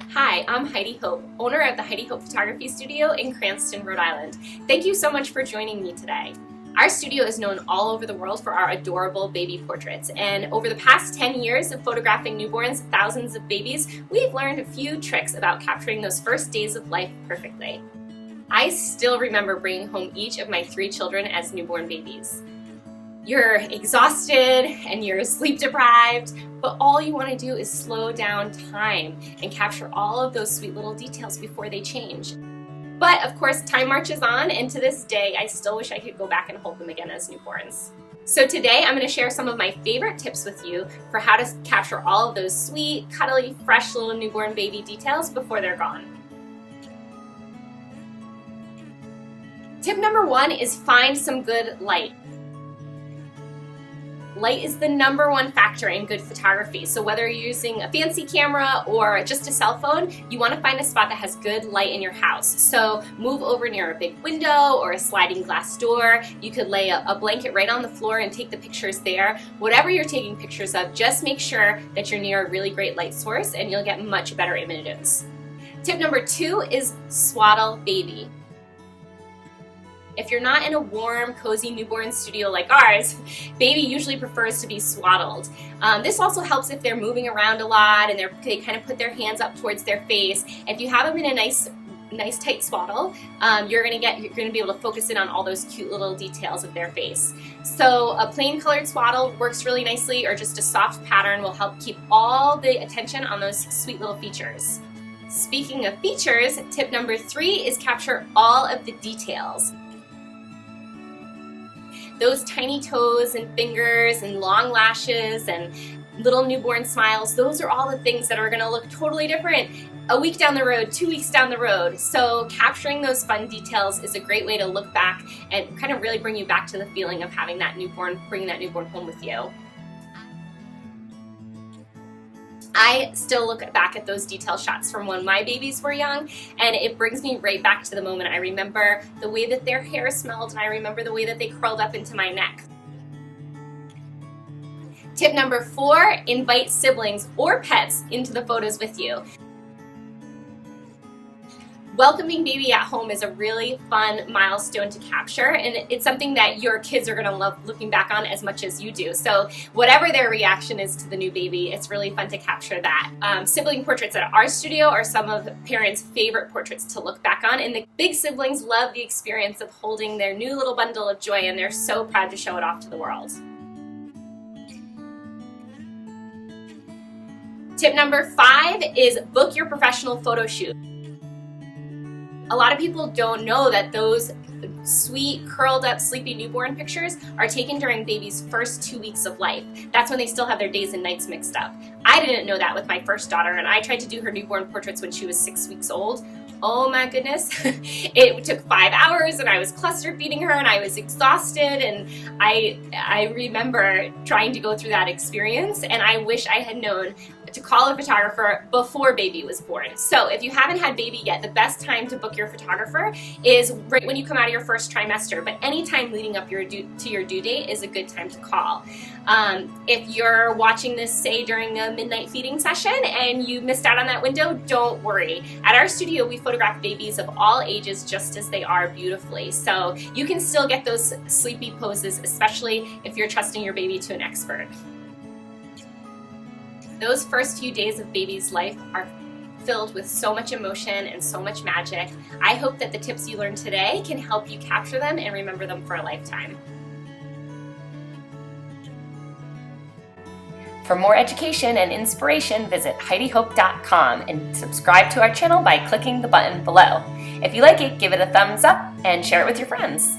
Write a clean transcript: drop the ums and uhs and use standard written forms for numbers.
Hi, I'm Heidi Hope, owner of the Heidi Hope Photography Studio in Cranston, Rhode Island. Thank you so much for joining me today. Our studio is known all over the world for our adorable baby portraits, and over the past 10 years of photographing newborns, thousands of babies, we've learned a few tricks about capturing those first days of life perfectly. I still remember bringing home each of my 3 children as newborn babies. You're exhausted and you're sleep deprived, but all you want to do is slow down time and capture all of those sweet little details before they change. But of course, time marches on, and to this day, I still wish I could go back and hold them again as newborns. So today, I'm going to share some of my favorite tips with you for how to capture all of those sweet, cuddly, fresh little newborn baby details before they're gone. Tip number 1 is find some good light. Light is the number 1 factor in good photography. So whether you're using a fancy camera or just a cell phone, you want to find a spot that has good light in your house. So move over near a big window or a sliding glass door. You could lay a blanket right on the floor and take the pictures there. Whatever you're taking pictures of, just make sure that you're near a really great light source and you'll get much better images. Tip number 2 is swaddle baby. If you're not in a warm, cozy newborn studio like ours, baby usually prefers to be swaddled. This also helps if they're moving around a lot and they kind of put their hands up towards their face. If you have them in a nice tight swaddle, you're going to be able to focus in on all those cute little details of their face. So a plain colored swaddle works really nicely, or just a soft pattern will help keep all the attention on those sweet little features. Speaking of features, tip number 3 is capture all of the details. Those tiny toes and fingers and long lashes and little newborn smiles, those are all the things that are going to look totally different a week down the road, 2 weeks down the road. So capturing those fun details is a great way to look back and kind of really bring you back to the feeling of having that newborn, bringing that newborn home with you. I still look back at those detail shots from when my babies were young, and it brings me right back to the moment. I remember the way that their hair smelled, and I remember the way that they curled up into my neck. Tip number 4, invite siblings or pets into the photos with you. Welcoming baby at home is a really fun milestone to capture, and it's something that your kids are going to love looking back on as much as you do. So whatever their reaction is to the new baby, it's really fun to capture that. Sibling portraits at our studio are some of parents' favorite portraits to look back on, and the big siblings love the experience of holding their new little bundle of joy, and they're so proud to show it off to the world. Tip number 5 is book your professional photo shoot. A lot of people don't know that those sweet, curled up, sleepy newborn pictures are taken during baby's first 2 weeks of life. That's when they still have their days and nights mixed up. I didn't know that with my first daughter, and I tried to do her newborn portraits when she was 6 weeks old. Oh my goodness, it took 5 hours, and I was cluster feeding her, and I was exhausted, and I remember trying to go through that experience, and I wish I had known to call a photographer before baby was born. So if you haven't had baby yet, the best time to book your photographer is right when you come out of your first trimester, but any time leading up to your due date is a good time to call. If you're watching this, say, during a midnight feeding session and you missed out on that window, don't worry. At our studio, we photograph babies of all ages just as they are beautifully. So you can still get those sleepy poses, especially if you're trusting your baby to an expert. Those first few days of baby's life are filled with so much emotion and so much magic. I hope that the tips you learned today can help you capture them and remember them for a lifetime. For more education and inspiration, visit HeidiHope.com and subscribe to our channel by clicking the button below. If you like it, give it a thumbs up and share it with your friends.